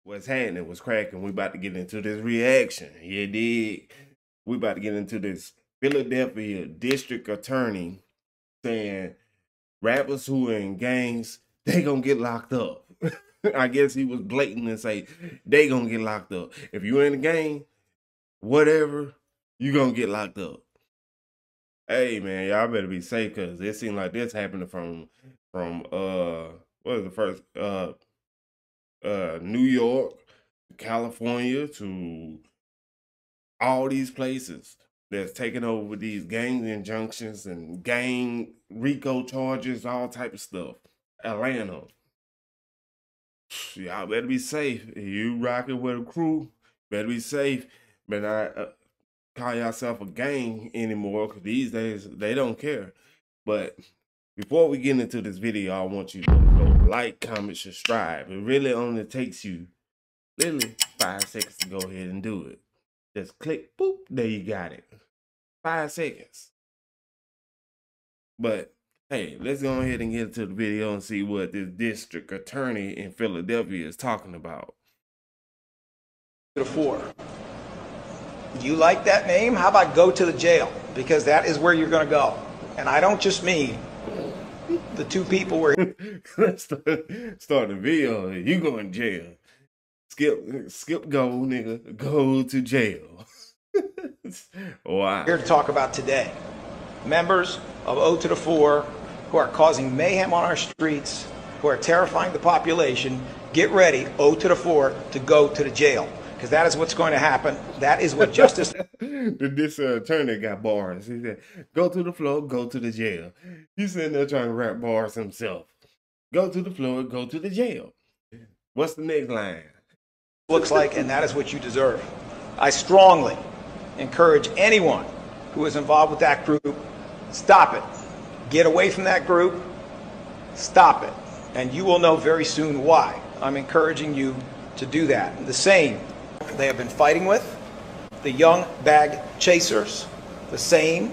What's happening? What's cracking? We about to get into this reaction. Yeah, dig. We about to get into this Philadelphia district attorney saying rappers who are in gangs, they gonna get locked up. I guess he was blatant and say they gonna get locked up. If you in a gang, whatever, you gonna get locked up. Hey man, y'all better be safe because it seems like this happening from what is the first New York, California to all these places that's taking over these gang injunctions and gang RICO charges, all type of stuff. Atlanta. Y'all better be safe. If you rocking with a crew, better be safe. Better not call yourself a gang anymore because these days they don't care. But before we get into this video, I want you to go like, comment, subscribe. It really only takes you literally 5 seconds to go ahead and do it. Just click, boop, there you got it. 5 seconds. But hey, let's go ahead and get into the video and see what this district attorney in Philadelphia is talking about. To the fore. You like that name? How about go to the jail? Because that is where you're going to go. And I don't just mean the two people were. Let's start the video. You going to jail. Skip go, nigga. Go to jail. Wow. Here to talk about today. Members of O to the Fore who are causing mayhem on our streets, who are terrifying the population, get ready, O to the Fore, to go to the jail. Because that is what's going to happen. That is what justice. This attorney got bars. He said, go to the floor, go to the jail. He's sitting there trying to rap bars himself. Go to the floor, go to the jail. What's the next line? Looks like, and that is what you deserve. I strongly encourage anyone who is involved with that group, stop it. Get away from that group. Stop it. And you will know very soon why. I'm encouraging you to do that. The same they have been fighting with, the young bag chasers. The same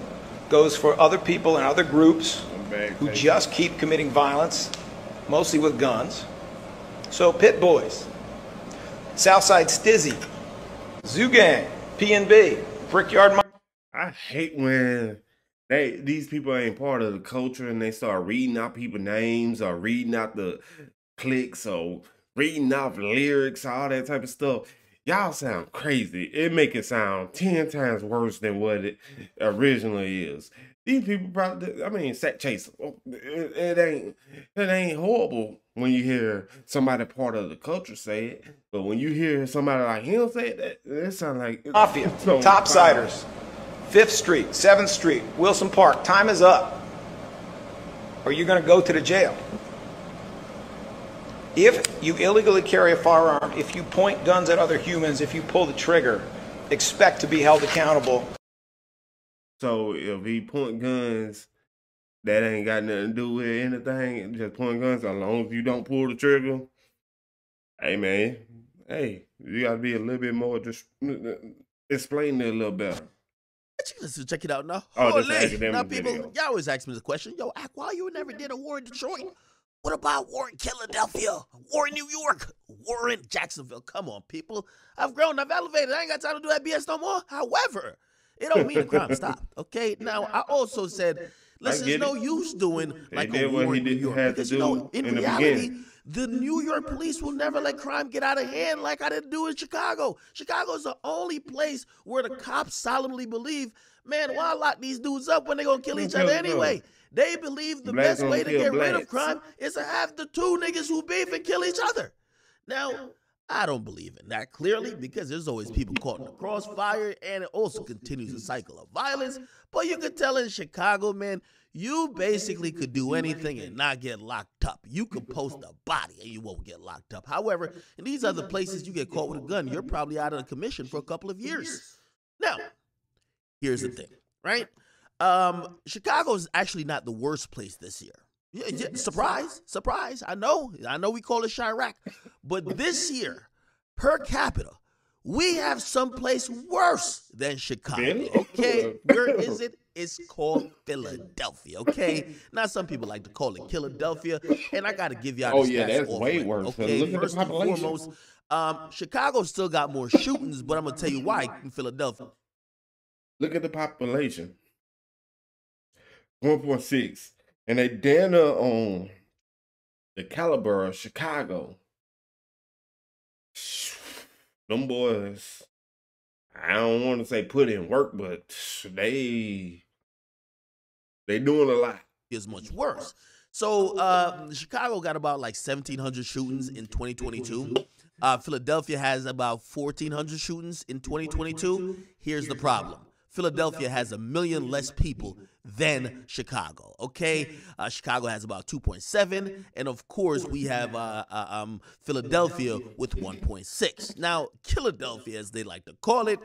goes for other people and other groups who just keep committing violence, mostly with guns. So Pit Boys, Southside Stizzy, Zoo Gang, PNB, Brickyard Mike. I hate when these people ain't part of the culture and they start reading out people's names or reading out the clicks or reading off lyrics, all that type of stuff. Y'all sound crazy. It make it sound 10 times worse than what it originally is. These people probably, I mean, Sack Chaser. It ain't horrible when you hear somebody part of the culture say it, but when you hear somebody like him say it, it sounds like Mafia, Topsiders, 5th Street, 7th Street, Wilson Park. Time is up. Or you're going to go to the jail. If you illegally carry a firearm, if you point guns at other humans, if you pull the trigger, expect to be held accountable. So if he point guns, that ain't got nothing to do with anything. Just point guns, as long as you don't pull the trigger. Hey man, hey, you gotta be a little bit more. Just explain it a little better. Let's check it out now. Oh, now people, y'all always ask me the question, yo, why you never did a war in Detroit? What about war in Philadelphia? War in New York? War in Jacksonville? Come on, people. I've grown, I've elevated. I ain't got time to do that BS no more. However, it don't mean the crime stopped, okay? Now, I also said, listen, there's no use doing like a war in New York. Because, you know, in reality, the New York police will never let crime get out of hand like I didn't do in Chicago. Chicago is the only place where the cops solemnly believe, man, why lock these dudes up when they're going to kill each other anyway? They believe the best way to get rid of crime is to have the two niggas who beef and kill each other. Now, I don't believe in that clearly because there's always people caught in the crossfire and it also continues a cycle of violence. But you can tell in Chicago, man, you basically could do anything and not get locked up. You could post a body and you won't get locked up. However, in these other places, you get caught with a gun, you're probably out of the commission for a couple of years. Now, here's the thing, right? Chicago is actually not the worst place this year. Yeah, surprise. I know we call it Chirac, but this year, per capita, we have someplace worse than Chicago. Okay, where is it? It's called Philadelphia, okay? Now, some people like to call it Philadelphia, and I got to give y'all Oh the yeah, stats that's off way rip, worse. okay? Look at the First and population. foremost, Chicago still got more shootings, but I'm going to tell you why in Philadelphia. Look at the population. 1.6. And they damn near on the caliber of Chicago. Them boys, I don't want to say put in work, but they doing a lot. Is much worse. So Chicago got about like 1,700 shootings in 2022. Philadelphia has about 1,400 shootings in 2022. Here's the problem. Philadelphia has 1 million less people than Chicago, okay? Chicago has about 2.7, and of course, we have Philadelphia with 1.6. Now, Philadelphia, as they like to call it,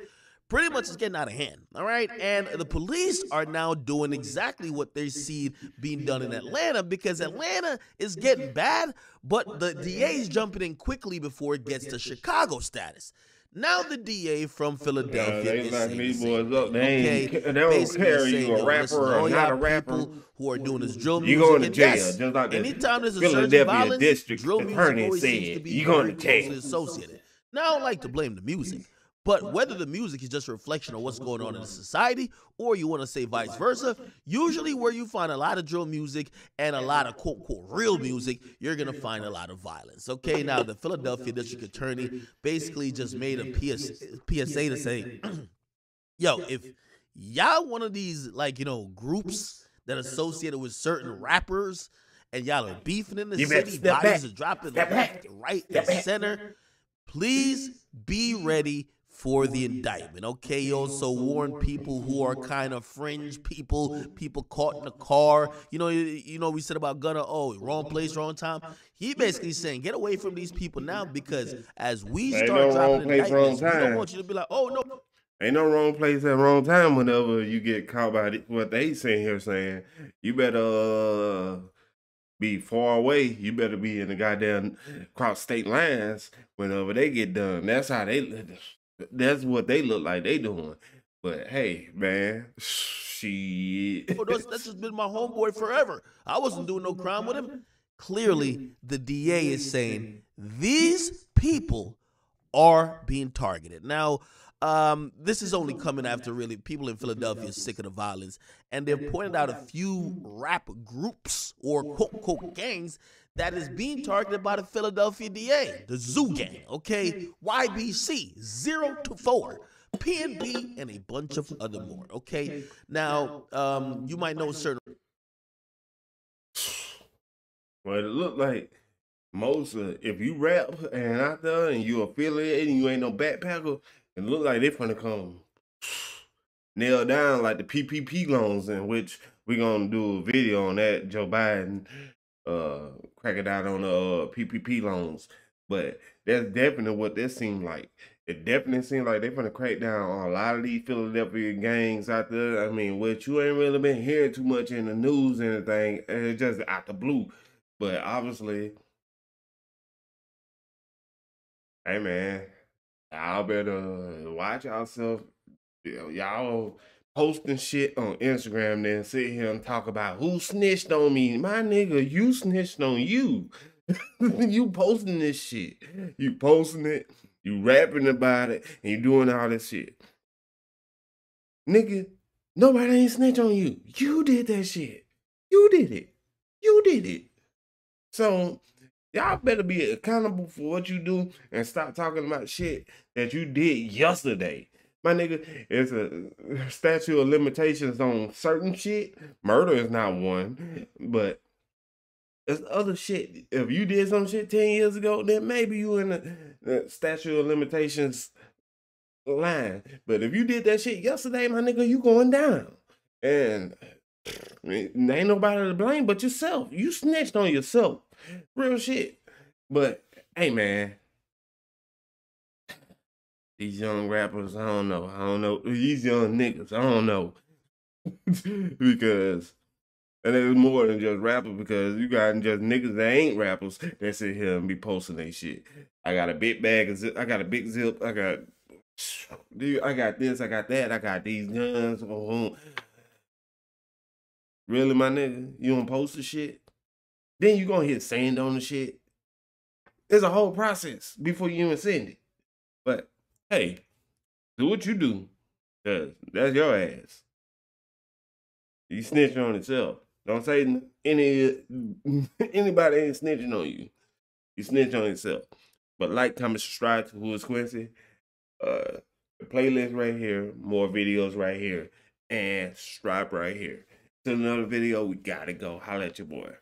pretty much is getting out of hand, all right? And the police are now doing exactly what they see being done in Atlanta, because Atlanta is getting bad, but the DA is jumping in quickly before it gets to Chicago status. Now the DA from Philadelphia they is locking saying these the same boys up. thing, They don't Basically care saying, you a rapper listen, or all not a y'all rapper. people who are doing this drill You music, going to and jail, yes, just like the anytime there's a surge in Philadelphia violence, district drill music attorney always seems to said, be you going to very jail. closely associated. Now, I don't like to blame the music, but whether the music is just a reflection of what's going on in the society, or you want to say vice versa, usually where you find a lot of drill music and a lot of quote-unquote real music, you're going to find a lot of violence, okay? Now, the Philadelphia District Attorney basically just made a PSA to say, yo, if y'all one of these, like, groups that are associated with certain rappers and y'all are beefing in the city, bodies are dropping left, right, and center, please be ready for the indictment, okay? He also warned people who are kind of fringe people caught in a car. You know, we said about Gunna, wrong place, wrong time. He basically saying, get away from these people now, because as we start dropping indictments, we don't want you to be like, oh, no. Ain't no wrong place at wrong time whenever you get caught by what they sitting here saying. You better be far away. You better be in the goddamn cross state lines whenever they get done. That's what they look like they doing. But hey, man, shit. That's just been my homeboy forever. I wasn't doing no crime with him. Clearly, the DA is saying these people are being targeted. Now, this is only coming after really people in Philadelphia are sick of the violence, and they've pointed out a few rap groups or quote gangs that is being targeted by the Philadelphia DA, the Zoo Gang, okay? YBC, 0 to 4, PNB, and a bunch of other more, okay? Now, you might know certain. Well, it look like most if you rap and out there and you affiliated and you ain't no backpacker, it look like they finna come nail down like the PPP loans, in which we're gonna do a video on that. Joe Biden cracking down on the PPP loans. But that's definitely what this seemed like. It definitely seemed like they're gonna crack down on a lot of these Philadelphia gangs out there. I mean, which you ain't really been hearing too much in the news and anything. It's just out the blue. But obviously, hey man, y'all better watch yourself. Y'all posting shit on Instagram, then sit here and talk about who snitched on me. My nigga, you snitched on you. You posting this shit. You posting it, you rapping about it, and you doing all this shit. Nigga, nobody ain't snitch on you. You did that shit. You did it. You did it. So y'all better be accountable for what you do and stop talking about shit that you did yesterday. My nigga, it's a statute of limitations on certain shit. Murder is not one, but it's other shit. If you did some shit 10 years ago, then maybe you in the statute of limitations line. But if you did that shit yesterday, my nigga, you going down. And ain't nobody to blame but yourself. You snitched on yourself. Real shit. But, hey, man. These young rappers, I don't know. These young niggas, I don't know. Because, and it's more than just rappers, because you got just niggas that ain't rappers that sit here and be posting their shit. I got a big bag of zip, I got a big zip, I got this, I got that, I got these guns. Really, my nigga? You don't post the shit? Then you gonna hit send on the shit. There's a whole process before you even send it. But hey, do what you do. Cause that's your ass. You snitching on yourself. Don't say anybody ain't snitching on you. You snitch on yourself. But like, comment, subscribe to Who is Quincy. The playlist right here, more videos right here, and subscribe right here. To another video, we gotta go. Holla at your boy.